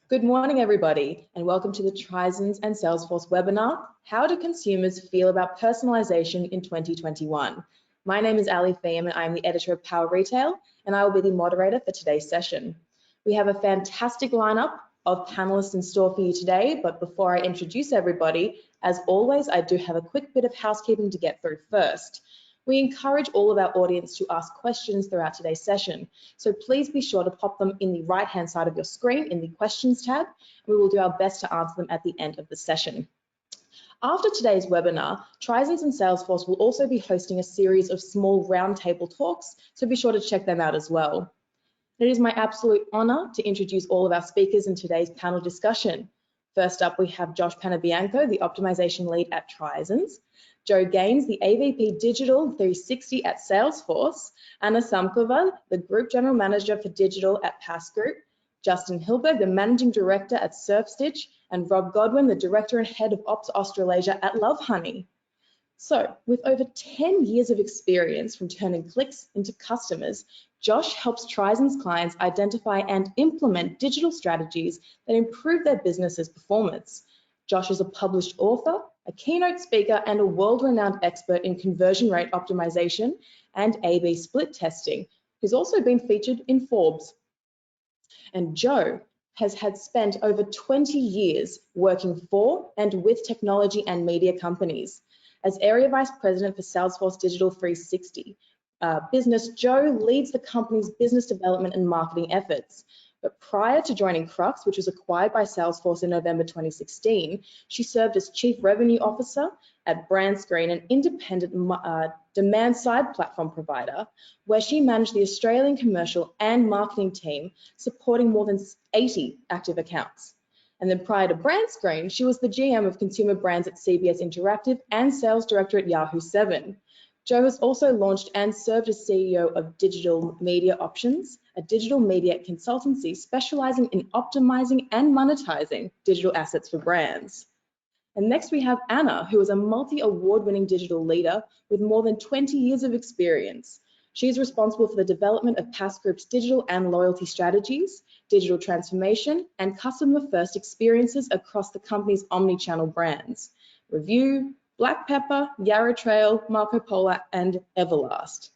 Good morning, everybody, and welcome to the Trizens and Salesforce webinar, How do Consumers Feel About Personalization in 2021? My name is Ali Faim, and I'm the editor of Power Retail, and I will be the moderator for today's session. We have a fantastic lineup of panelists in store for you today, but before I introduce everybody, as always, I do have a quick bit of housekeeping to get through first. We encourage all of our audience to ask questions throughout today's session, so please be sure to pop them in the right-hand side of your screen in the questions tab. We will do our best to answer them at the end of the session. After today's webinar, Trizens and Salesforce will also be hosting a series of small roundtable talks, so be sure to check them out as well. It is my absolute honor to introduce all of our speakers in today's panel discussion. First up, we have Josh Panabianco, the optimization lead at Trizens, Joe Gaines, the AVP Digital 360 at Salesforce, Anna Samkova, the Group General Manager for Digital at Pass Group, Justin Hilberg, the Managing Director at Surfstitch, and Rob Godwin, the Director and Head of Ops Australasia at Lovehoney. So, with over 10 years of experience from turning clicks into customers, Josh helps Trizens clients identify and implement digital strategies that improve their business's performance. Josh is a published author, a keynote speaker, and a world-renowned expert in conversion rate optimization and A/B split testing. He's also been featured in Forbes. And Joe has spent over 20 years working for and with technology and media companies. As Area Vice President for Salesforce Digital 360 business, Joe leads the company's business development and marketing efforts. But prior to joining Crux, which was acquired by Salesforce in November 2016, she served as Chief Revenue Officer at BrandScreen, an independent demand-side platform provider, where she managed the Australian commercial and marketing team, supporting more than 80 active accounts. And then prior to BrandScreen, she was the GM of consumer brands at CBS Interactive and Sales Director at Yahoo 7. Joe has also launched and served as CEO of Digital Media Options, a digital media consultancy specializing in optimizing and monetizing digital assets for brands. And next we have Anna, who is a multi-award-winning digital leader with more than 20 years of experience. She is responsible for the development of Pass Group's digital and loyalty strategies, digital transformation, and customer-first experiences across the company's omni-channel brands, Review, Black Pepper, Yarra Trail, Marco Polo, and Everlast.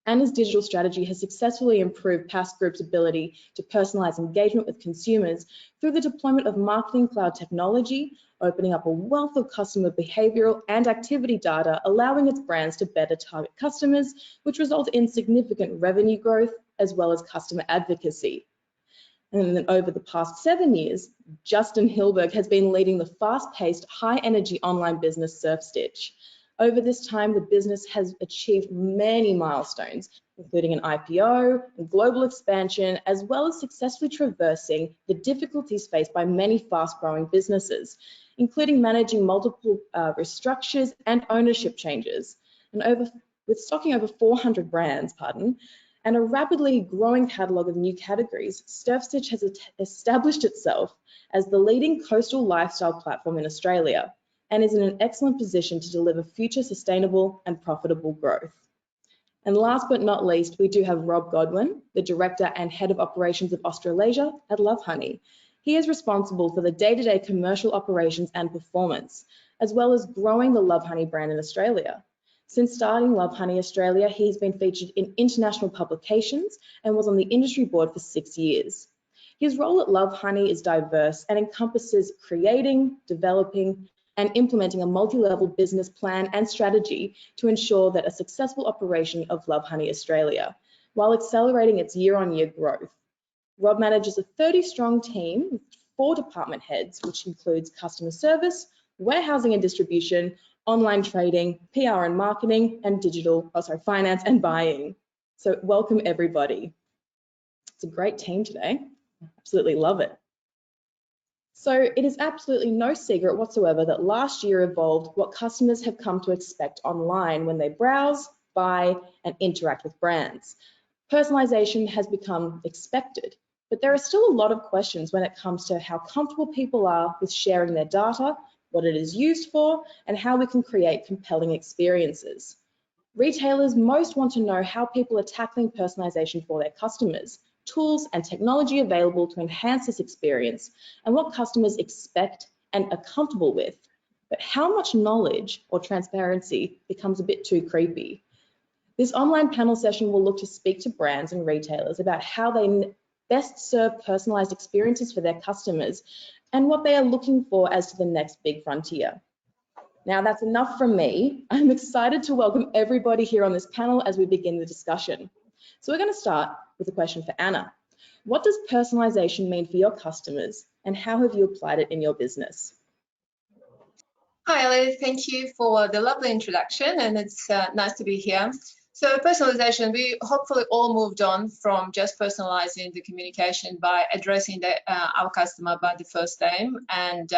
Anna's digital strategy has successfully improved Pass Group's ability to personalize engagement with consumers through the deployment of marketing cloud technology, opening up a wealth of customer behavioral and activity data, allowing its brands to better target customers, which result in significant revenue growth as well as customer advocacy. And then over the past 7 years, Justin Hilberg has been leading the fast-paced, high-energy online business Surfstitch. Over this time, the business has achieved many milestones, including an IPO, and global expansion, as well as successfully traversing the difficulties faced by many fast-growing businesses, including managing multiple restructures and ownership changes. And with stocking over 400 brands, and a rapidly growing catalogue of new categories, Surfstitch has established itself as the leading coastal lifestyle platform in Australia and is in an excellent position to deliver future sustainable and profitable growth. And last but not least, we do have Rob Godwin, the Director and Head of Operations of Australasia at Lovehoney. He is responsible for the day-to-day commercial operations and performance, as well as growing the Lovehoney brand in Australia. Since starting Lovehoney Australia, he's been featured in international publications and was on the industry board for 6 years. His role at Lovehoney is diverse and encompasses creating, developing, and implementing a multi-level business plan and strategy to ensure that a successful operation of Lovehoney Australia, while accelerating its year-on-year growth. Rob manages a 30-strong team with 4 department heads, which includes customer service, warehousing and distribution, online trading, PR and marketing, and finance and buying. So welcome everybody. It's a great team today. Absolutely love it. So it is absolutely no secret whatsoever that last year evolved what customers have come to expect online when they browse, buy, and interact with brands. Personalization has become expected, but there are still a lot of questions when it comes to how comfortable people are with sharing their data, what it is used for, and how we can create compelling experiences. Retailers most want to know how people are tackling personalization for their customers, tools and technology available to enhance this experience, and what customers expect and are comfortable with. But how much knowledge or transparency becomes a bit too creepy? This online panel session will look to speak to brands and retailers about how they best serve personalized experiences for their customers and what they are looking for as to the next big frontier. Now that's enough from me. I'm excited to welcome everybody here on this panel as we begin the discussion. So we're going to start with a question for Anna. What does personalization mean for your customers, and how have you applied it in your business? Hi, Ellie. Thank you for the lovely introduction, and it's nice to be here. So personalization, we hopefully all moved on from just personalizing the communication by addressing our customer by the first name, and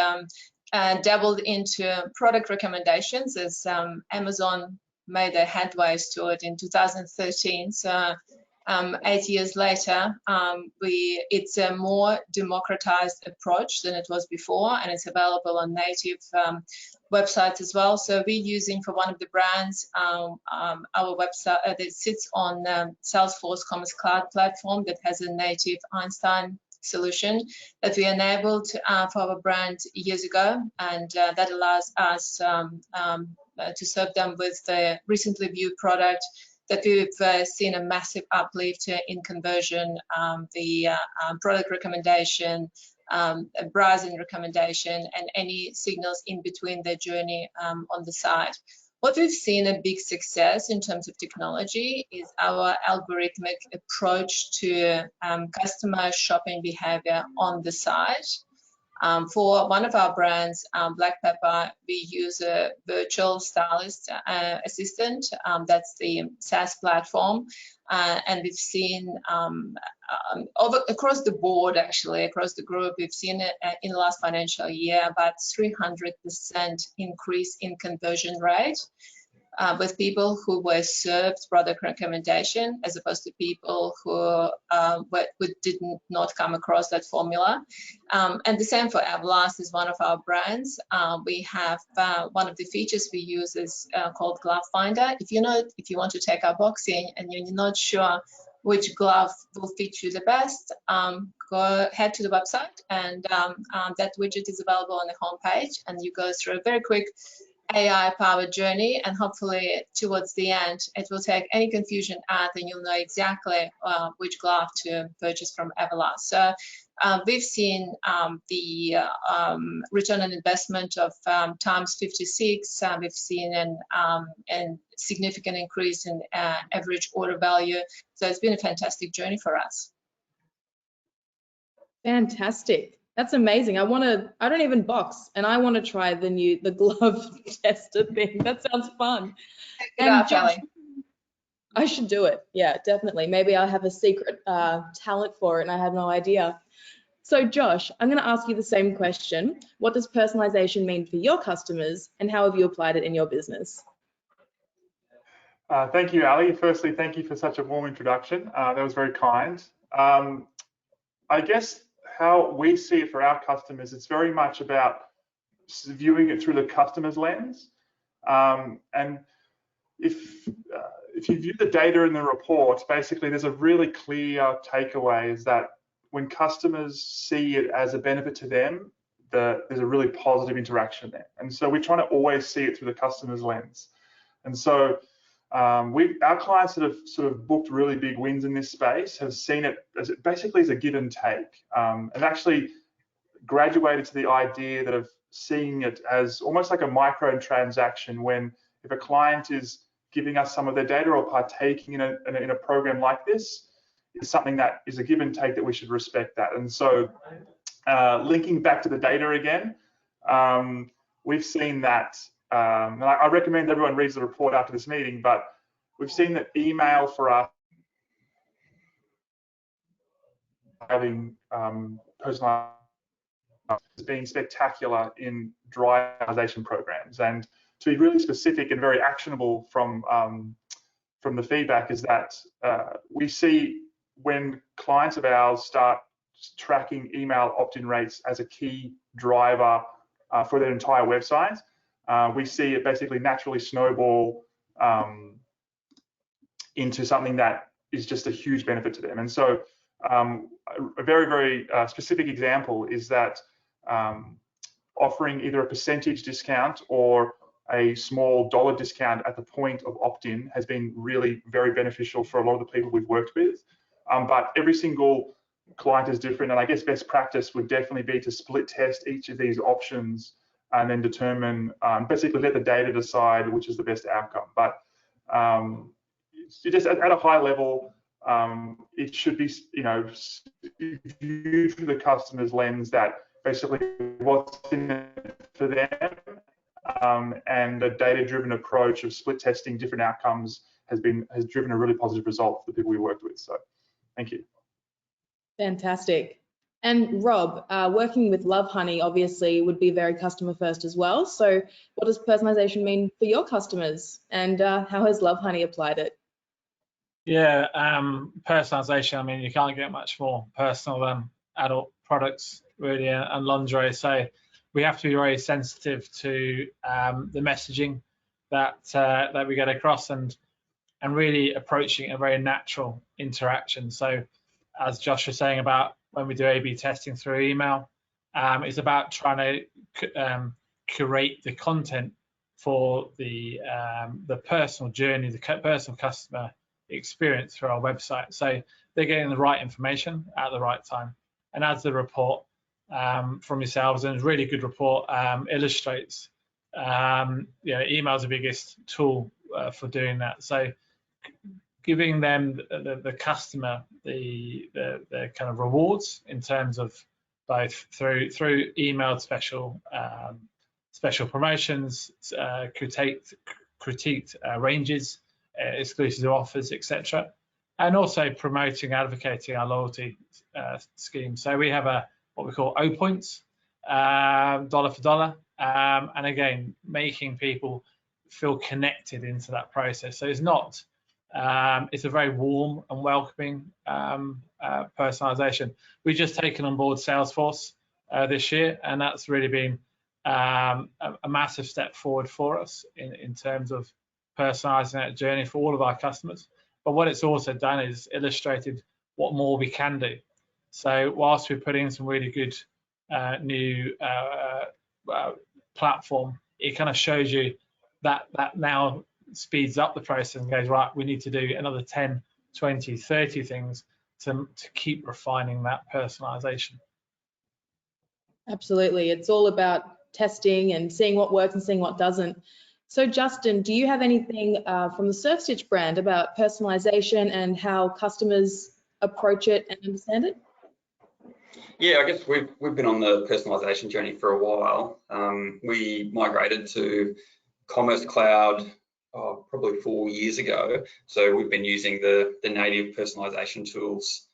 dabbled into product recommendations as Amazon made their headways to it in 2013. So 8 years later, it's a more democratized approach than it was before, and it's available on native websites as well. So we're using for one of the brands our website that sits on Salesforce Commerce Cloud platform that has a native Einstein solution that we enabled for our brand years ago, and that allows us to serve them with the recently viewed product that we've seen a massive uplift in conversion, the product recommendation, browsing recommendation, and any signals in between their journey on the site. What we've seen a big success in terms of technology is our algorithmic approach to customer shopping behavior on the site. For one of our brands, Black Pepper, we use a virtual stylist assistant. That's the SaaS platform. And we've seen across the board, actually, across the group, we've seen in the last financial year about 300% increase in conversion rate. With people who were served product recommendation as opposed to people who did not come across that formula. And the same for Everlast is one of our brands. We have one of the features we use is called Glove Finder. If you want to take our boxing and you're not sure which glove will fit you the best, head to the website, and that widget is available on the homepage, and you go through a very quick AI-powered journey, and hopefully towards the end it will take any confusion out and you'll know exactly which glove to purchase from Everlast. So we've seen the return on investment of times 56. We've seen a significant increase in average order value. So it's been a fantastic journey for us. Fantastic. That's amazing. I don't even box, and I want to try the glove tester thing. That sounds fun. And Josh, I should do it. Yeah, definitely. Maybe I'll have a secret talent for it and I have no idea. So Josh, I'm going to ask you the same question. What does personalization mean for your customers, and how have you applied it in your business? Thank you, Ali. Firstly, thank you for such a warm introduction. That was very kind. I guess how we see it for our customers, it's very much about viewing it through the customer's lens. And if you view the data in the report, basically there's a really clear takeaway is that when customers see it as a benefit to them, there's a really positive interaction there. And so we're trying to always see it through the customer's lens. And so our clients that have sort of booked really big wins in this space have seen it as basically as a give and take, and actually graduated to the idea that of seeing it as almost like a micro transaction, when if a client is giving us some of their data or partaking in a program like this, is something that is a give and take that we should respect that. And so linking back to the data again, we've seen that. And I recommend everyone reads the report after this meeting, but we've seen that email for us having personalized has been spectacular in driving programs. And to be really specific and very actionable from the feedback is that we see when clients of ours start tracking email opt-in rates as a key driver for their entire website, we see it basically naturally snowball into something that is just a huge benefit to them. And so a very, very specific example is that offering either a percentage discount or a small dollar discount at the point of opt-in has been really very beneficial for a lot of the people we've worked with. But every single client is different, and I guess best practice would definitely be to split test each of these options and then determine, basically let the data decide which is the best outcome. But just at a high level, it should be, viewed through the customer's lens that basically what's in it for them, and a data-driven approach of split testing different outcomes has driven a really positive result for the people we worked with. So, thank you. Fantastic. And Rob, working with Lovehoney obviously would be very customer first as well. So what does personalization mean for your customers, and how has Lovehoney applied it? Yeah, personalization, I mean, you can't get much more personal than adult products, really, and lingerie. So we have to be very sensitive to the messaging that we get across, and really approaching a very natural interaction. So as Josh was saying about when we do A/B testing through email, it's about trying to curate the content for the personal journey, the personal customer experience through our website. So they're getting the right information at the right time. And as the report from yourselves, and a really good report, illustrates, email is the biggest tool for doing that. So giving them the customer the kind of rewards in terms of both through emailed special promotions, critiqued ranges, exclusive offers, etc., and also promoting, advocating our loyalty scheme. So we have what we call O points, dollar for dollar, and again, making people feel connected into that process. So it's not, it's a very warm and welcoming personalization. We've just taken on board Salesforce this year, and that's really been a massive step forward for us in terms of personalizing that journey for all of our customers. But what it's also done is illustrated what more we can do. So whilst we're putting in some really good new platform, it kind of shows you that now speeds up the process and goes, right, we need to do another 10, 20, 30 things to keep refining that personalization. Absolutely. It's all about testing and seeing what works and seeing what doesn't. So Justin, do you have anything from the Surf Stitch brand about personalization and how customers approach it and understand it? Yeah, I guess we've been on the personalization journey for a while. We migrated to Commerce Cloud probably 4 years ago. So we've been using the native personalization tools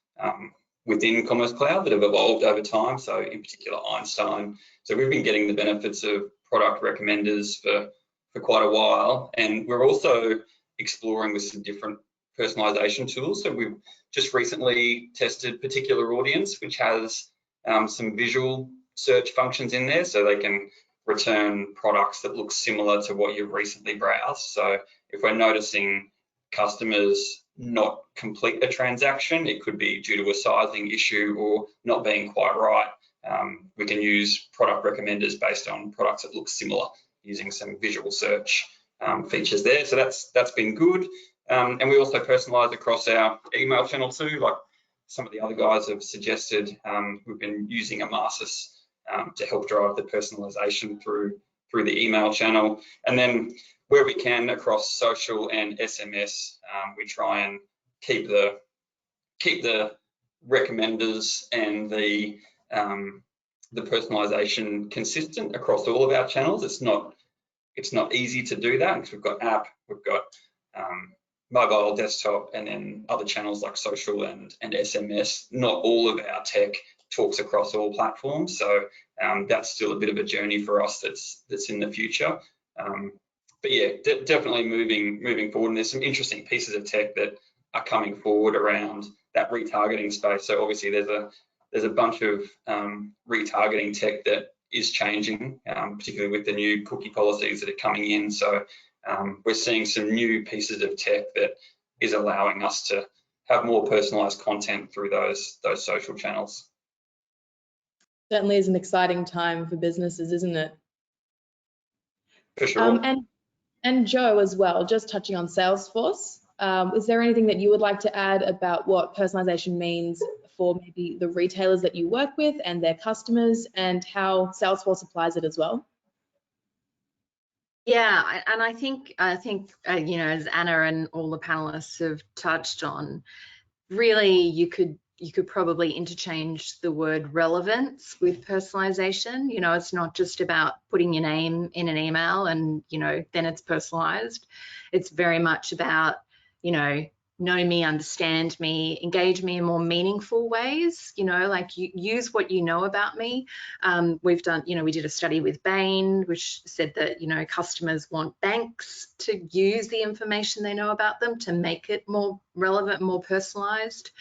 within Commerce Cloud that have evolved over time. So in particular, Einstein. So we've been getting the benefits of product recommenders for quite a while, and we're also exploring with some different personalization tools. So we've just recently tested Particular Audience, which has some visual search functions in there, so they can return products that look similar to what you've recently browsed. So if we're noticing customers not complete a transaction, it could be due to a sizing issue or not being quite right, we can use product recommenders based on products that look similar, using some visual search features there. So that's been good. And we also personalize across our email channel too, like some of the other guys have suggested. We've been using Amasis to help drive the personalization through the email channel. And then where we can across social and SMS, we try and keep the recommenders and the personalization consistent across all of our channels. It's not easy to do that because we've got app, we've got mobile, desktop, and then other channels like social and SMS. Not all of our tech talks across all platforms, so that's still a bit of a journey for us that's in the future. But yeah, definitely moving forward. And there's some interesting pieces of tech that are coming forward around that retargeting space. So obviously there's a bunch of retargeting tech that is changing, particularly with the new cookie policies that are coming in. So we're seeing some new pieces of tech that is allowing us to have more personalised content through those social channels. Certainly is an exciting time for businesses, isn't it? For sure. And Joe as well, just touching on Salesforce, is there anything that you would like to add about what personalization means for maybe the retailers that you work with and their customers, and how Salesforce applies it as well? Yeah, and I think you know, as Anna and all the panelists have touched on, really you could probably interchange the word relevance with personalization. You know, it's not just about putting your name in an email and, you know, then it's personalized. It's very much about, you know me, understand me, engage me in more meaningful ways, you know, like you use what you know about me. We've done, you know, we did a study with Bain, which said that, you know, customers want banks to use the information they know about them to make it more relevant, more personalized.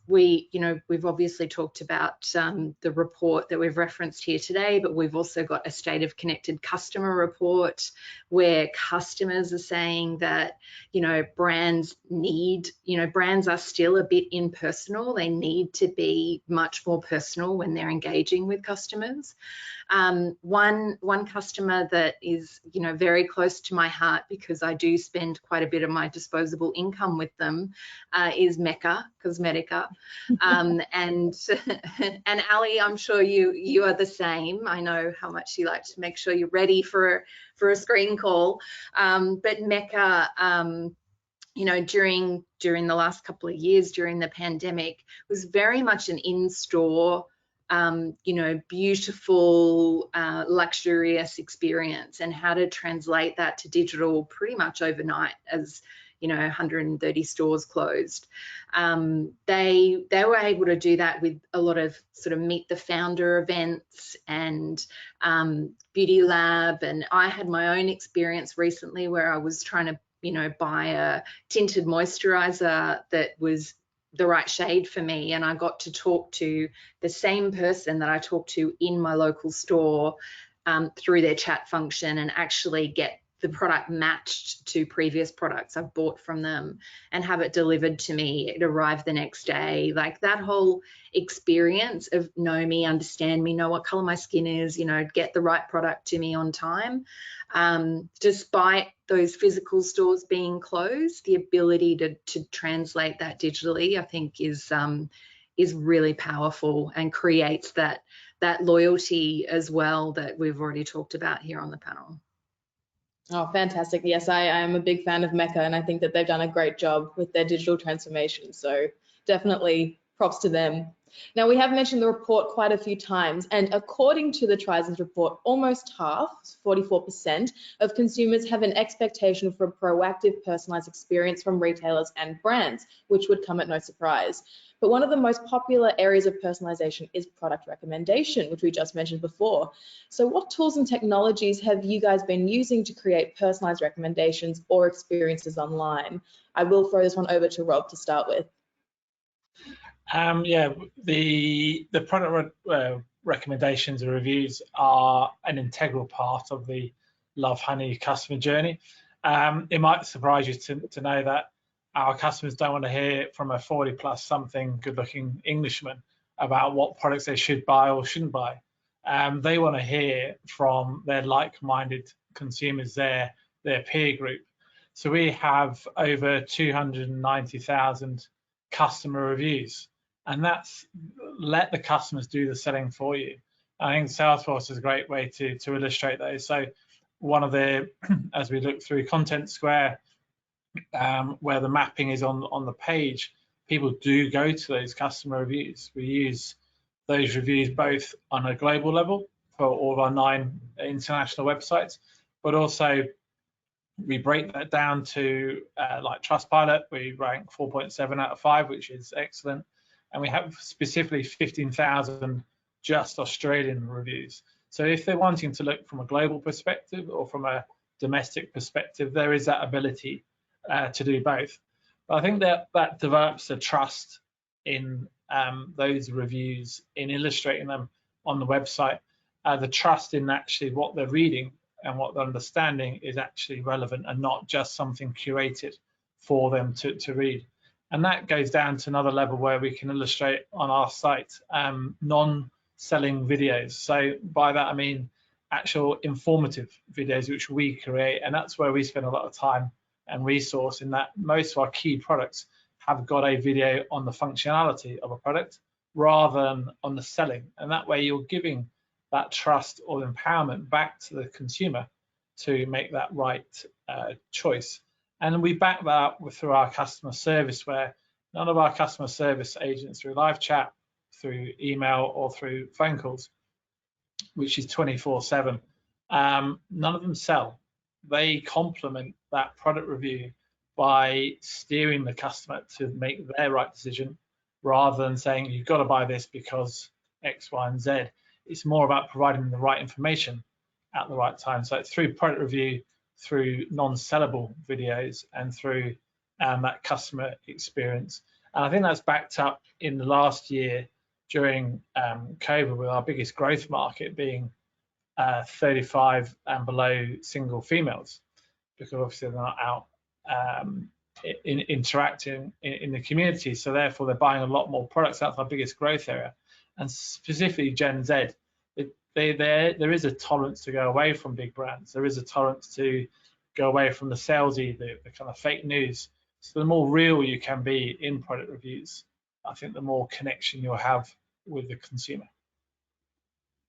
We've obviously talked about the report that we've referenced here today, but we've also got a State of Connected Customer report where customers are saying that, you know, brands are still a bit impersonal. They need to be much more personal when they're engaging with customers. One customer that is, you know, very close to my heart, because I do spend quite a bit of my disposable income with them, is Mecca Cosmetica. And Ali, I'm sure you are the same. I know how much you like to make sure you're ready for a screen call. But Mecca, you know, during the last couple of years during the pandemic, was very much an in-store, you know, beautiful, luxurious experience, and how to translate that to digital pretty much overnight as, you know, 130 stores closed. They were able to do that with a lot of sort of meet the founder events and beauty lab. And I had my own experience recently where I was trying to, you know, buy a tinted moisturizer that was the right shade for me, and I got to talk to the same person that I talked to in my local store through their chat function, and actually get the product matched to previous products I've bought from them and have it delivered to me. It arrived the next day. Like, that whole experience of know me, understand me, know what color my skin is, you know, get the right product to me on time. Despite those physical stores being closed, the ability to translate that digitally, I think, is really powerful and creates that loyalty as well that we've already talked about here on the panel. Oh, fantastic. Yes, I am a big fan of Mecca, and I think that they've done a great job with their digital transformation. So definitely props to them. Now, we have mentioned the report quite a few times, and according to the Trizons report, almost half, 44%, of consumers have an expectation for a proactive, personalized experience from retailers and brands, which would come at no surprise. But one of the most popular areas of personalization is product recommendation, which we just mentioned before. So what tools and technologies have you guys been using to create personalized recommendations or experiences online? I will throw this one over to Rob to start with. Yeah, the product recommendations and reviews are an integral part of the Love Honey customer journey. It might surprise you to know that our customers don't want to hear from a 40+ something good-looking Englishman about what products they should buy or shouldn't buy. They want to hear from their like-minded consumers, their peer group. So we have over 290,000 customer reviews, and that's let the customers do the selling for you. I think Salesforce is a great way to illustrate those. So one of the, as we look through Content Square, where the mapping is on the page, people do go to those customer reviews. We use those reviews both on a global level for all of our 9 international websites, but also we break that down to like Trustpilot. We rank 4.7 out of 5, which is excellent. And we have specifically 15,000 just Australian reviews. So if they're wanting to look from a global perspective or from a domestic perspective, there is that ability to do both. But I think that develops a trust in those reviews, in illustrating them on the website, the trust in actually what they're reading and what they're understanding is actually relevant and not just something curated for them to read. And that goes down to another level where we can illustrate on our site non-selling videos. So by that I mean actual informative videos which we create, and that's where we spend a lot of time and resource, in that most of our key products have got a video on the functionality of a product rather than on the selling. And that way you're giving that trust or empowerment back to the consumer to make that right choice. And we back that up through our customer service, where none of our customer service agents, through live chat, through email, or through phone calls, which is 24/7, none of them sell. They complement that product review by steering the customer to make their right decision, rather than saying you've got to buy this because X, Y, and Z. It's more about providing them the right information at the right time. So it's through product review, through non-sellable videos, and through that customer experience. And I think that's backed up in the last year during COVID, with our biggest growth market being 35 and below single females, because obviously they're not out interacting in the community. So therefore they're buying a lot more products. That's our biggest growth area. And specifically Gen Z, there is a tolerance to go away from big brands. There is a tolerance to go away from the salesy, the kind of fake news. So the more real you can be in product reviews, I think the more connection you'll have with the consumer.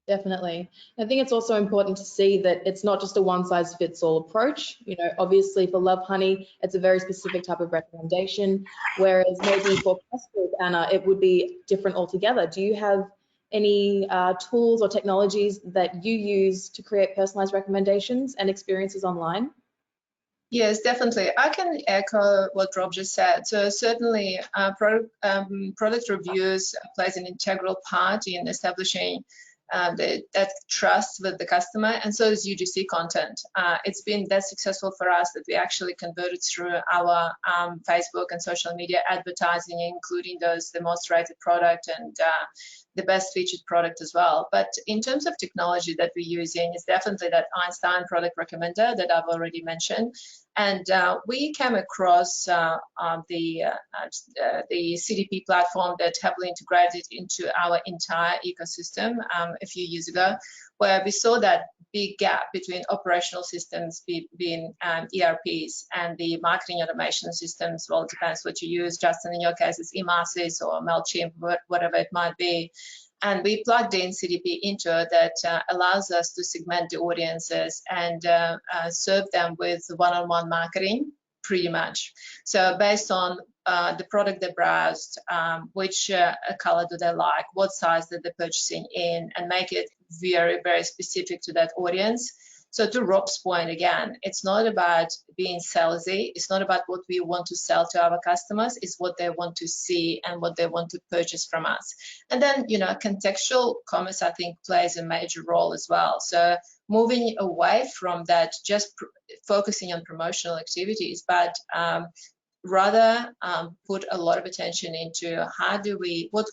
Definitely. I think it's also important to see that it's not just a one-size-fits-all approach. You know, obviously for Love Honey, it's a very specific type of recommendation, whereas maybe for Custard, Anna, it would be different altogether. Do you have any tools or technologies that you use to create personalized recommendations and experiences online? Yes, definitely. I can echo what Rob just said. So certainly product reviews plays an integral part in establishing that trust with the customer, and so is UGC content. It's been that successful for us that we actually converted through our Facebook and social media advertising, including the most rated product and the best featured product as well. But in terms of technology that we're using, it's definitely that Einstein product recommender that I've already mentioned. And we came across the CDP platform that heavily integrated into our entire ecosystem a few years ago, where we saw that big gap between operational systems being ERPs and the marketing automation systems. Well, it depends what you use. Justin, in your case, it's Emasis or MailChimp, whatever it might be. And we plugged in CDP into it that allows us to segment the audiences and serve them with one-on-one marketing, pretty much. So based on the product they browsed, which color do they like, what size that they're purchasing in, and make it very, very specific to that audience. So to Rob's point again, it's not about being salesy. It's not about what we want to sell to our customers. It's what they want to see and what they want to purchase from us. And then, you know, contextual commerce, I think, plays a major role as well. So moving away from that, just focusing on promotional activities, but rather put a lot of attention into what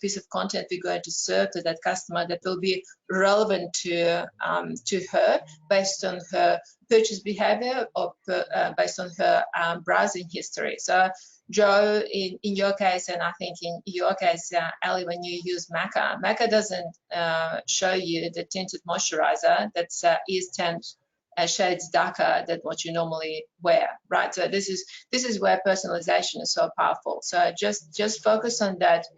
piece of content we're going to serve to that customer that will be relevant to her based on her purchase behavior or based on her browsing history. So Joe, in your case, and I think in your case, Ali, when you use Maca doesn't show you the tinted moisturizer that's is 10 shades darker than what you normally wear, right? So this is where personalization is so powerful. So just focus on that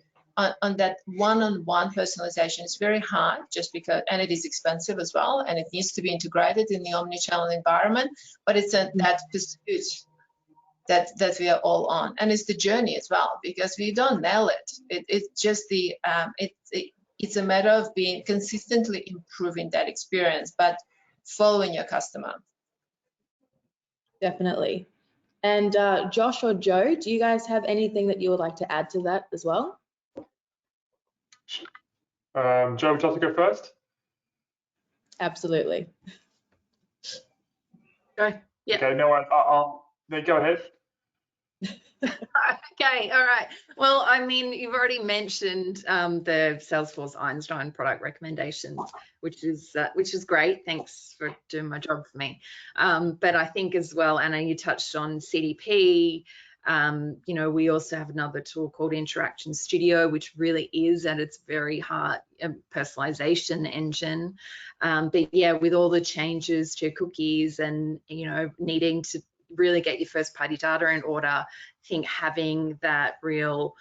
one-on-one personalization. It's very hard just because, and it is expensive as well, and it needs to be integrated in the omnichannel environment, but it's that pursuit that we are all on, and it's the journey as well, because we don't nail it. It's just it's a matter of being consistently improving that experience, but following your customer. Definitely. And Josh or Joe, do you guys have anything that you would like to add to that as well? Joe, would you like to go first? Absolutely. Go. Yeah. Okay, no, then go ahead. Okay, all right. Well, I mean, you've already mentioned the Salesforce Einstein product recommendations, which is great. Thanks for doing my job for me. But I think as well, Anna, you touched on CDP. You know, we also have another tool called Interaction Studio, which really is at its very heart a personalization engine. But yeah, with all the changes to cookies and, you know, needing to really get your first party data in order, I think having that real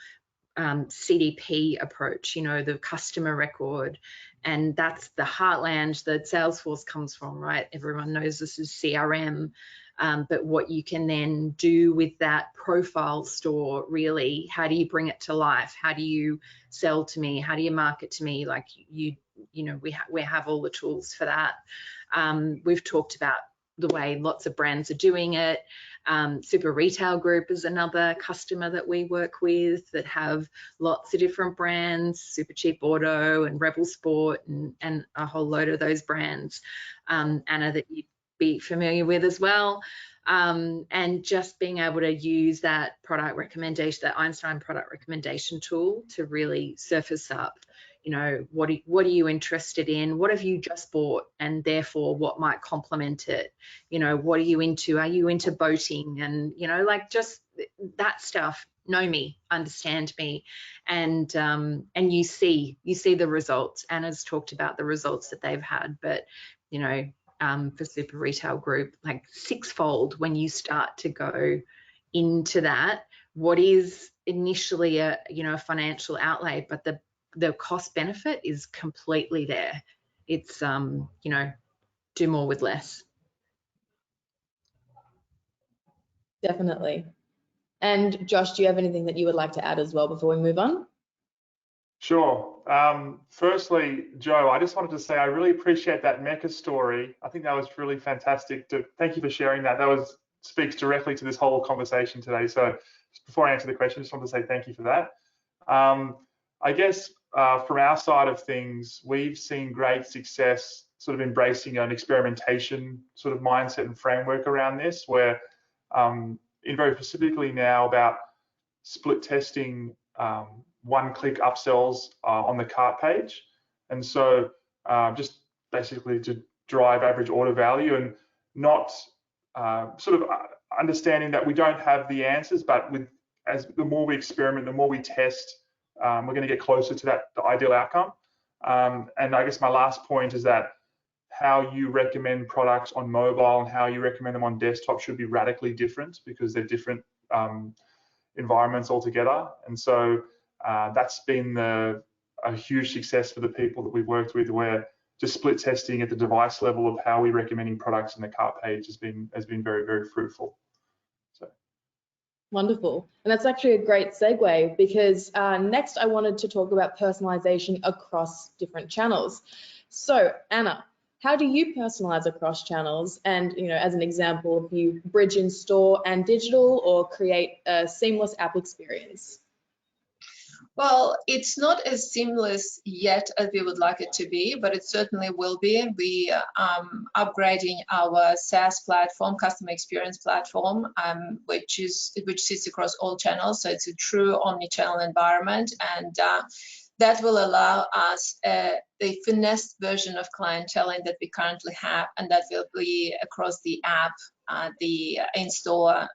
CDP approach, you know, the customer record, and that's the heartland that Salesforce comes from, right? Everyone knows this is CRM, but what you can then do with that profile store, really, how do you bring it to life? How do you sell to me? How do you market to me? Like you know, we have all the tools for that. We've talked about the way lots of brands are doing it. Super Retail Group is another customer that we work with that have lots of different brands, Super Cheap Auto and Rebel Sport and a whole load of those brands, Anna, that you'd be familiar with as well. And just being able to use that product recommendation, that Einstein product recommendation tool to really surface up, you know, what are you interested in? What have you just bought? And therefore, what might complement it? You know, what are you into? Are you into boating? And, you know, like just that stuff. Know me, understand me, and you see the results. Anna's talked about the results that they've had, but, you know, for Super Retail Group, like sixfold when you start to go into that. What is initially a, you know, a financial outlay, but the cost benefit is completely there. It's you know, do more with less. Definitely. And Josh, do you have anything that you would like to add as well before we move on? Sure. Firstly, Joe, I just wanted to say I really appreciate that Mecca story. I think that was really fantastic. Thank you for sharing that. That speaks directly to this whole conversation today. So before I answer the question, I just wanted to say thank you for that. I guess from our side of things, we've seen great success sort of embracing an experimentation sort of mindset and framework around this, where in very specifically now about split testing one-click upsells on the cart page. And so just basically to drive average order value and not sort of understanding that we don't have the answers, but the more we experiment, the more we test, we're going to get closer to the ideal outcome. And I guess my last point is that how you recommend products on mobile and how you recommend them on desktop should be radically different because they're different environments altogether. And so that's been a huge success for the people that we've worked with, where just split testing at the device level of how we're recommending products in the cart page has been very, very fruitful. So. Wonderful. And that's actually a great segue, because next I wanted to talk about personalization across different channels. So Anna, how do you personalize across channels? And, you know, as an example, if you bridge in store and digital or create a seamless app experience? Well, it's not as seamless yet as we would like it to be, but it certainly will be. We are upgrading our SaaS platform, customer experience platform, which sits across all channels. So it's a true omni-channel environment, and that will allow us the finessed version of clienteling that we currently have, and that will be across the app, the in-store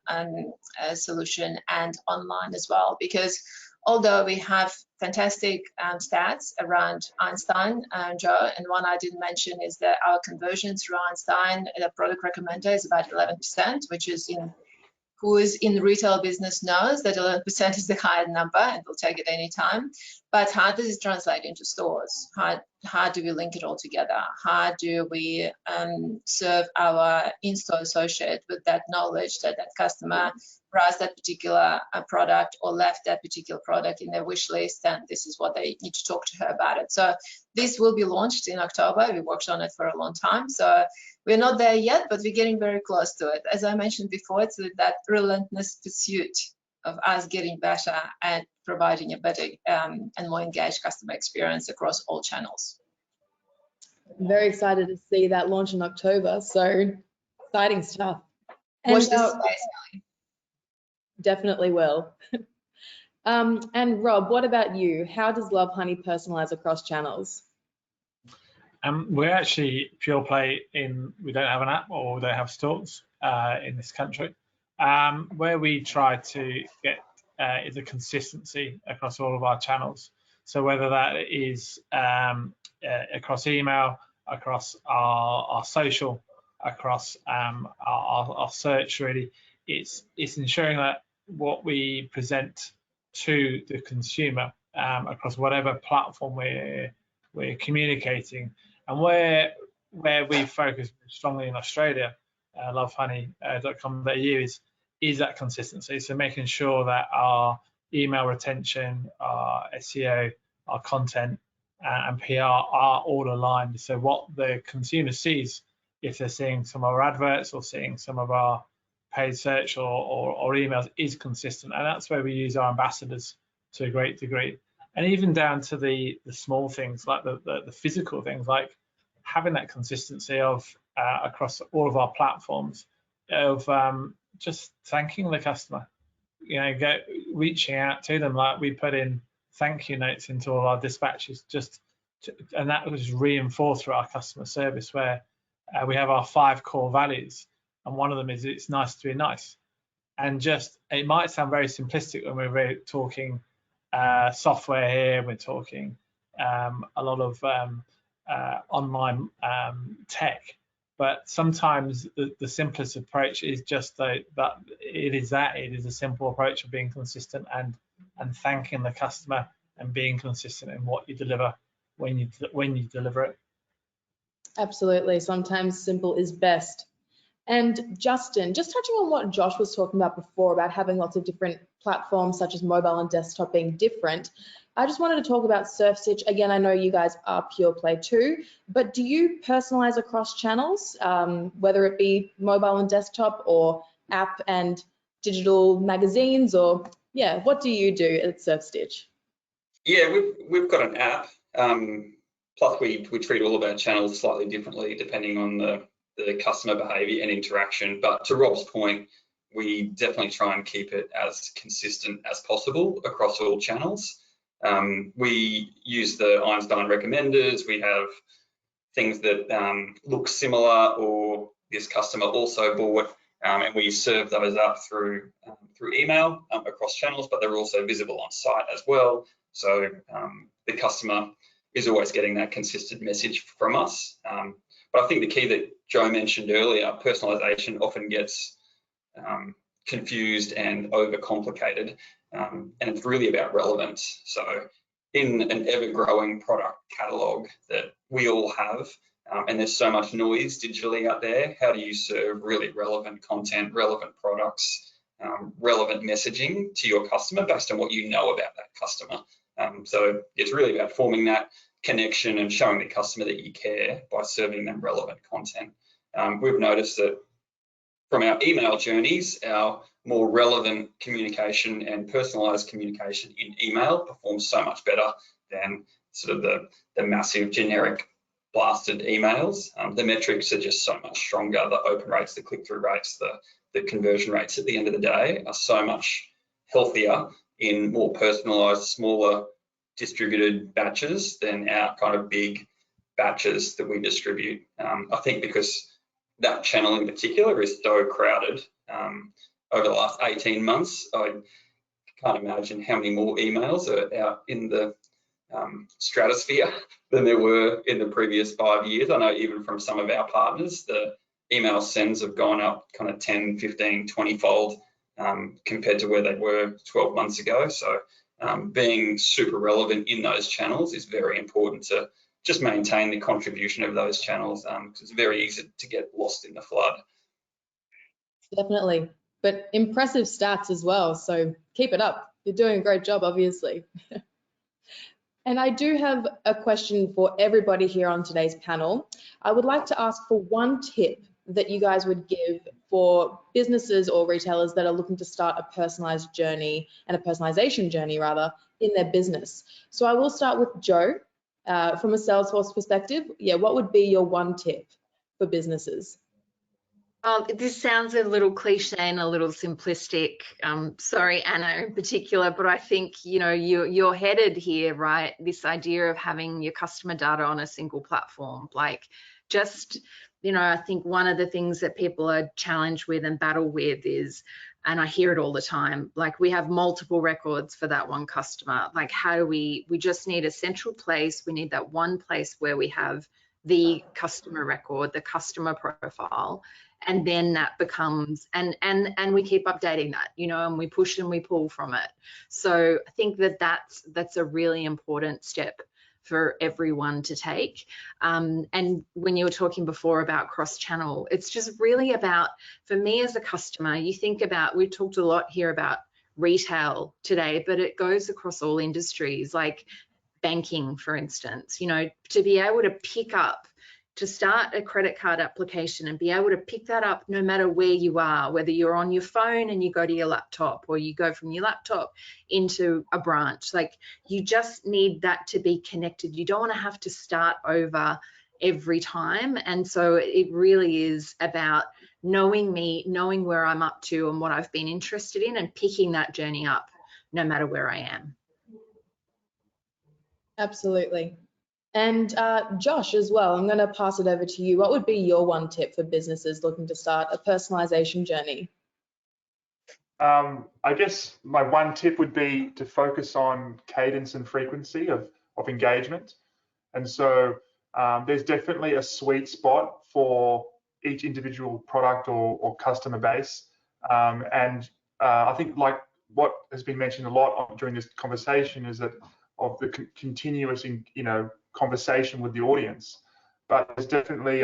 solution, and online as well. Because although we have fantastic stats around Einstein, Joe, and one I didn't mention is that our conversion through Einstein, the product recommender, is about 11%, which is who is in the retail business knows that 11% is the higher number and we'll take it anytime. But how does it translate into stores? How do we link it all together? How do we serve our in-store associate with that knowledge that that customer browsed that particular product or left that particular product in their wish list, and this is what they need to talk to her about it. So this will be launched in October. We worked on it for a long time. So we're not there yet, but we're getting very close to it. As I mentioned before, it's that relentless pursuit of us getting better at providing a better and more engaged customer experience across all channels. I'm very excited to see that launch in October. So exciting stuff. Watch this space, Ellie. Definitely will. And Rob, what about you? How does Love Honey personalize across channels? We're actually pure play we don't have an app or we don't have stores in this country. Where we try to get is a consistency across all of our channels. So whether that is across email, across our social, across our search, really, it's ensuring that what we present to the consumer across whatever platform we're communicating, and where we focus strongly in Australia, lovehoney.com.au is that consistency. So making sure that our email retention, our SEO, our content, and PR are all aligned. So what the consumer sees, if they're seeing some of our adverts or seeing some of our paid search or emails, is consistent. And that's where we use our ambassadors to a great degree. And even down to the small things, like the physical things, like having that consistency of across all of our platforms of just thanking the customer, reaching out to them. Like we put in thank you notes into all our dispatches, and that was reinforced through our customer service, where we have our 5 core values, and one of them is it's nice to be nice. And just, it might sound very simplistic when we're really talking software here, we're talking a lot of online tech, but sometimes the simplest approach is just that it is a simple approach of being consistent and thanking the customer and being consistent in what you deliver when you deliver it. Absolutely. Sometimes simple is best. And Justin, just touching on what Josh was talking about before about having lots of different platforms such as mobile and desktop being different, I just wanted to talk about SurfStitch. Again, I know you guys are pure play too, but do you personalize across channels, whether it be mobile and desktop or app and digital magazines, or what do you do at SurfStitch? Yeah, we've got an app. Plus we treat all of our channels slightly differently depending on the customer behavior and interaction. But to Rob's point, we definitely try and keep it as consistent as possible across all channels. We use the Einstein recommenders. We have things that look similar or this customer also bought, and we serve those up through email across channels, but they're also visible on site as well. So the customer is always getting that consistent message from us. But I think the key that Joe mentioned earlier, personalisation often gets confused and overcomplicated, and it's really about relevance. So in an ever-growing product catalogue that we all have, and there's so much noise digitally out there, how do you serve really relevant content, relevant products, relevant messaging to your customer based on what you know about that customer? So it's really about forming that connection and showing the customer that you care by serving them relevant content. We've noticed that from our email journeys, our more relevant communication and personalised communication in email performs so much better than sort of the massive generic blasted emails. The metrics are just so much stronger. The open rates, the click-through rates, the conversion rates at the end of the day are so much healthier in more personalised, smaller distributed batches than our kind of big batches that we distribute. I think because that channel in particular is so crowded over the last 18 months, I can't imagine how many more emails are out in the stratosphere than there were in the previous 5 years. I know even from some of our partners, the email sends have gone up kind of 10, 15, 20-fold compared to where they were 12 months ago. So being super relevant in those channels is very important to just maintain the contribution of those channels, because it's very easy to get lost in the flood. Definitely, but impressive stats as well. So keep it up. You're doing a great job, obviously. And I do have a question for everybody here on today's panel. I would like to ask for one tip that you guys would give for businesses or retailers that are looking to start a personalized journey and a personalization journey rather in their business. So I will start with Joe. From a Salesforce perspective, what would be your one tip for businesses? This sounds a little cliche and a little simplistic. Sorry, Anna in particular, but I think you're headed here, right? This idea of having your customer data on a single platform, like just I think one of the things that people are challenged with and battle with is and I hear it all the time, like we have multiple records for that one customer. Like how do we just need a central place. We need that one place where we have the customer record, the customer profile, and then that becomes, and we keep updating that, you know, and we push and we pull from it. So I think that's a really important step for everyone to take. And when you were talking before about cross-channel, it's just really about, for me as a customer, you think about, we've talked a lot here about retail today, but it goes across all industries, like banking, for instance, you know, to be able to pick up, to start a credit card application and be able to pick that up no matter where you are, whether you're on your phone and you go to your laptop, or you go from your laptop into a branch. Like you just need that to be connected. You don't want to have to start over every time. And so it really is about knowing me, knowing where I'm up to and what I've been interested in, and picking that journey up no matter where I am. Absolutely. And Josh, as well, I'm going to pass it over to you. What would be your one tip for businesses looking to start a personalization journey? I guess my one tip would be to focus on cadence and frequency of engagement. And so there's definitely a sweet spot for each individual product or customer base. I think, like what has been mentioned a lot during this conversation, is that of the continuous, conversation with the audience. But there's definitely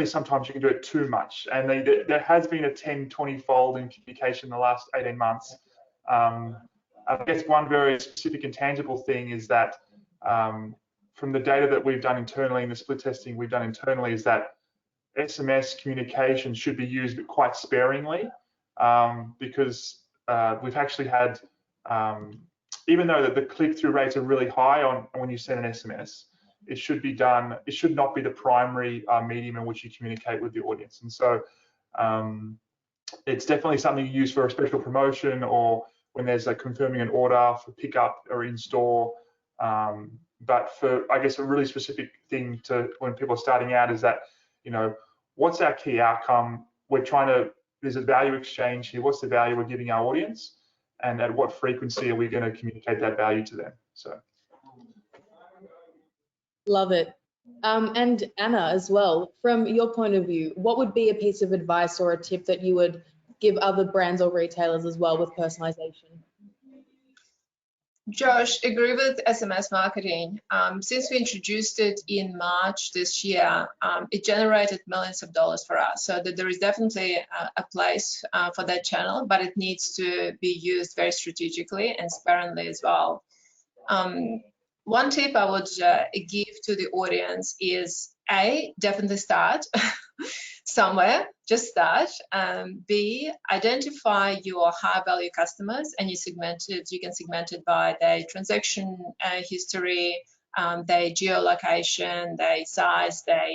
sometimes you can do it too much, and there has been a 10-20-fold in communication in the last 18 months. I guess one very specific and tangible thing is that from the data that we've done internally and the split testing we've done internally, is that SMS communication should be used but quite sparingly, because we've actually had, even though the click-through rates are really high on when you send an SMS, it should not be the primary medium in which you communicate with the audience. And so it's definitely something you use for a special promotion, or when there's confirming an order for pickup or in store. But for, I guess, a really specific thing to when people are starting out is that, what's our key outcome? There's a value exchange here. What's the value we're giving our audience? And at what frequency are we going to communicate that value to them? So. Love it. And Anna, as well, from your point of view, what would be a piece of advice or a tip that you would give other brands or retailers as well with personalization? Josh, agree with SMS marketing. Since we introduced it in March this year, it generated millions of dollars for us. So that there is definitely a place for that channel, but it needs to be used very strategically and sparingly as well. One tip I would give to the audience is A, definitely start somewhere, just start. B, identify your high value customers, and you can segment it by their transaction history, their geolocation, their size, their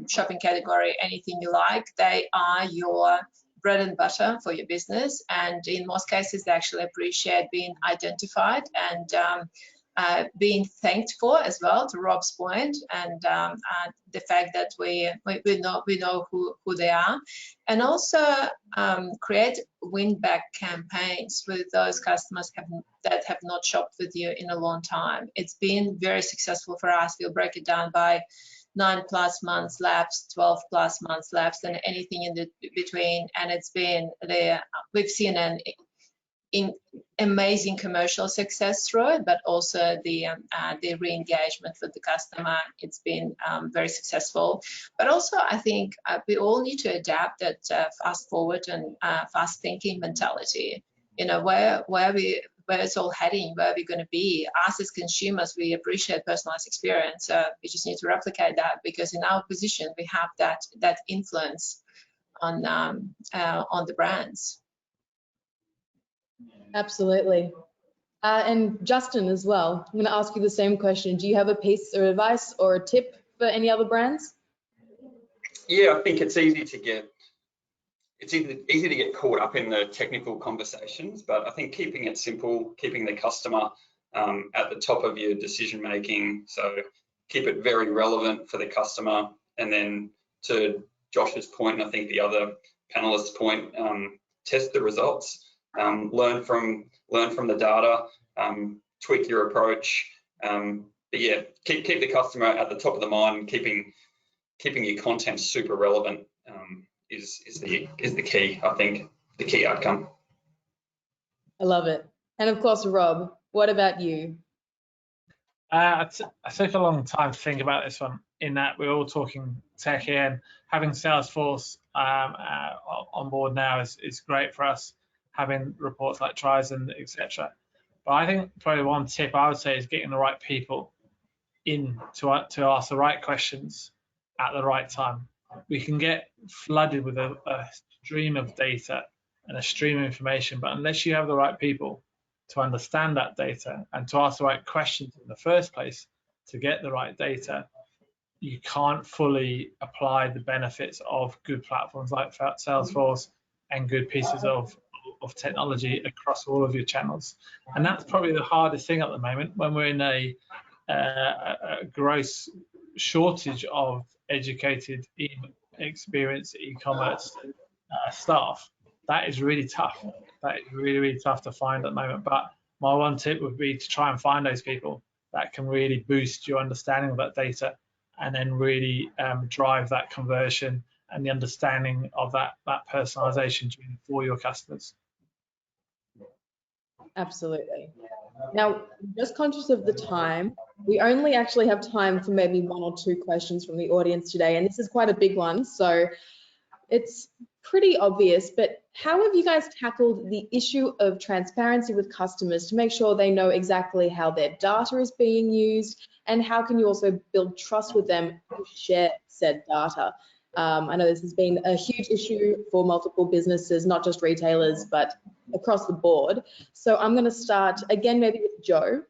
shopping category, anything you like. They are your bread and butter for your business, and in most cases they actually appreciate being identified and being thanked for as well, to Rob's point, and the fact that we know who they are, and also create win-back campaigns with those customers that have not shopped with you in a long time. It's been very successful for us. We'll break it down by 9+ months lapsed, 12+ months lapsed, and anything in the between. And it's been there. We've seen an amazing commercial success through it, but also the re-engagement with the customer. It's been very successful. But also, I think we all need to adapt that fast forward and fast thinking mentality. Where it's all heading, where we're going to be. Us as consumers, we appreciate personalized experience. We just need to replicate that, because in our position we have that influence on the brands. Absolutely. And Justin, as well, I'm going to ask you the same question. Do you have a piece of advice or a tip for any other brands? Yeah, I think it's easy to get caught up in the technical conversations, but I think keeping it simple, keeping the customer at the top of your decision making, so keep it very relevant for the customer. And then to Josh's point, and I think the other panelists' point, test the results, learn from the data, tweak your approach. But yeah, keep the customer at the top of the mind, keeping your content super relevant is the key, I think, the key outcome. I love it. And of course, Rob, what about you? I took a long time to think about this one, in that we're all talking tech here, and having Salesforce on board now is great for us, having reports like Trizen, etc. But I think probably one tip I would say is getting the right people in to ask the right questions at the right time. We can get flooded with a stream of data and a stream of information, but unless you have the right people to understand that data and to ask the right questions in the first place to get the right data, you can't fully apply the benefits of good platforms like Salesforce and good pieces of technology across all of your channels. And that's probably the hardest thing at the moment, when we're in a gross shortage of educated, experienced e-commerce staff. That is really tough. That is really, really tough to find at the moment. But my one tip would be to try and find those people that can really boost your understanding of that data, and then really drive that conversion and the understanding of that personalization journey for your customers. Absolutely. Now, just conscious of the time, we only actually have time for maybe 1 or 2 questions from the audience today, and this is quite a big one, so it's pretty obvious, but how have you guys tackled the issue of transparency with customers to make sure they know exactly how their data is being used, and how can you also build trust with them to share said data? I know this has been a huge issue for multiple businesses, not just retailers, but across the board. So I'm going to start again, maybe with Joe,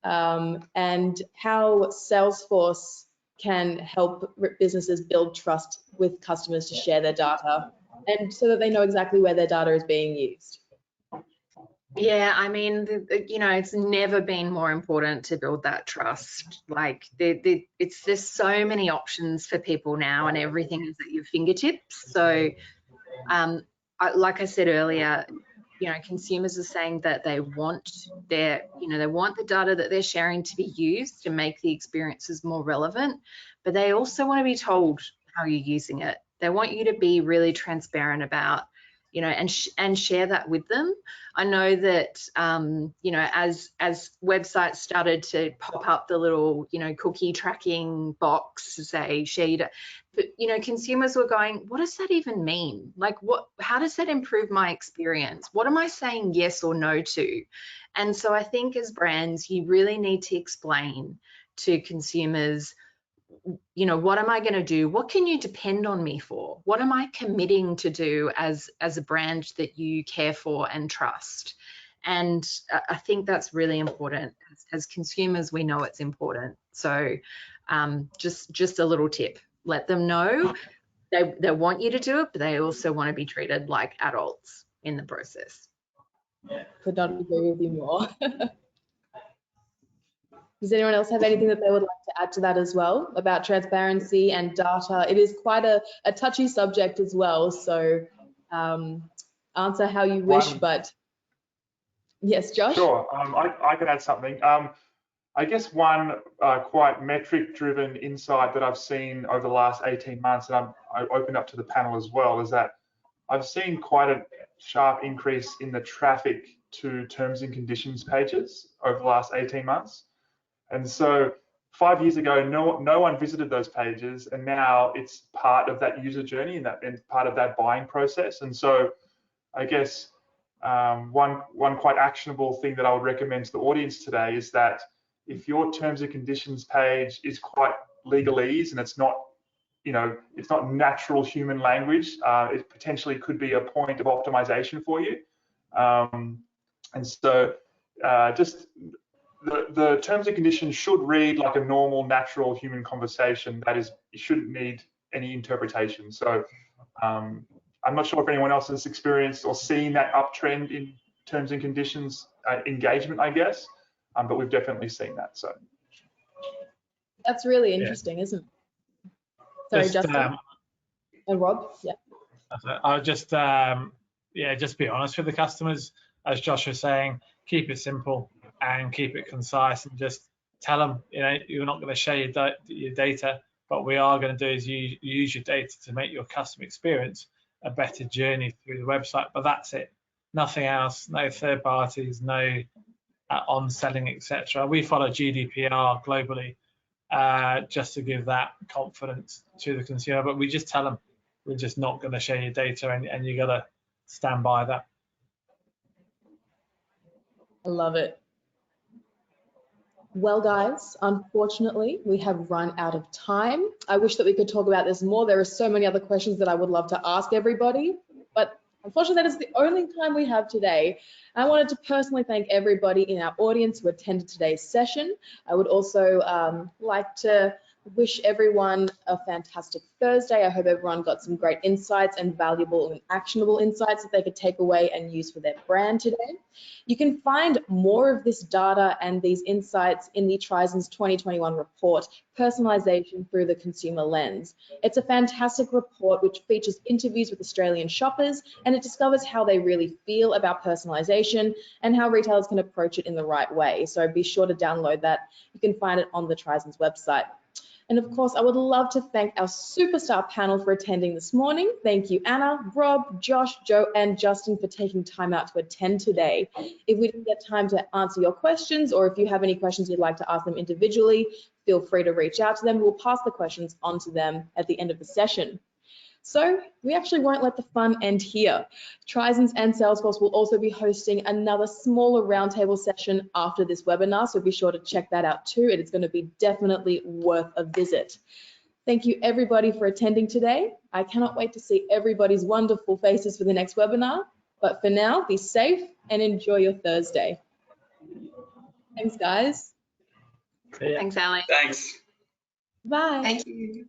and how Salesforce can help businesses build trust with customers to share their data, and so that they know exactly where their data is being used. Yeah, I mean, it's never been more important to build that trust. Like, there's so many options for people now, and everything is at your fingertips. So, like I said earlier, consumers are saying that they want they want the data that they're sharing to be used to make the experiences more relevant, but they also want to be told how you're using it. They want you to be really transparent about, and share that with them. I know that, as websites started to pop up the little, cookie tracking box to say share, but, consumers were going, what does that even mean? Like, how does that improve my experience? What am I saying yes or no to? And so I think as brands, you really need to explain to consumers, what am I going to do? What can you depend on me for? What am I committing to do as a brand that you care for and trust? And I think that's really important. As consumers, we know it's important. So just a little tip, let them know they want you to do it, but they also want to be treated like adults in the process. Could not agree with you more. Does anyone else have anything that they would like to add to that as well about transparency and data? It is quite a touchy subject as well, so answer how you wish, but yes, Josh? Sure, I can add something. I guess one quite metric-driven insight that I've seen over the last 18 months, and I opened up to the panel as well, is that I've seen quite a sharp increase in the traffic to terms and conditions pages over the last 18 months. And so 5 years ago, no one visited those pages, and now it's part of that user journey and part of that buying process. And so I guess one quite actionable thing that I would recommend to the audience today is that if your terms and conditions page is quite legalese and it's not, it's not natural human language, it potentially could be a point of optimization for you. And so just the terms and conditions should read like a normal, natural human conversation. That is, it shouldn't need any interpretation. So I'm not sure if anyone else has experienced or seen that uptrend in terms and conditions engagement, I guess, but we've definitely seen that. So that's really interesting, isn't it? Sorry, Justin. And Rob, yeah. I just yeah, just be honest with the customers. As Josh was saying, keep it simple and keep it concise, and just tell them, you know, you're not going to share your data. What we are going to do is use your data to make your customer experience a better journey through the website. But that's it. Nothing else. No third parties. No on selling, etc. We follow GDPR globally, just to give that confidence to the consumer. But we just tell them we're just not going to share your data, and you got to stand by that. I love it. Well, guys, unfortunately, we have run out of time. I wish that we could talk about this more. There are so many other questions that I would love to ask everybody, but unfortunately, that is the only time we have today. I wanted to personally thank everybody in our audience who attended today's session. I would also like to wish everyone a fantastic Thursday. I hope everyone got some great insights and valuable and actionable insights that they could take away and use for their brand today. You can find more of this data and these insights in the Trizens 2021 report, Personalisation Through the Consumer Lens. It's a fantastic report which features interviews with Australian shoppers, and it discovers how they really feel about personalisation and how retailers can approach it in the right way. So be sure to download that. You can find it on the Trizens website. And of course, I would love to thank our superstar panel for attending this morning. Thank you, Anna, Rob, Josh, Joe, and Justin for taking time out to attend today. If we didn't get time to answer your questions, or if you have any questions you'd like to ask them individually, feel free to reach out to them. We'll pass the questions on to them at the end of the session. So we actually won't let the fun end here. Trizens and Salesforce will also be hosting another smaller roundtable session after this webinar, so be sure to check that out too. It is going to be definitely worth a visit. Thank you everybody for attending today. I cannot wait to see everybody's wonderful faces for the next webinar, but for now, be safe and enjoy your Thursday. Thanks, guys. Thanks, Ali. Thanks. Bye. Thank you.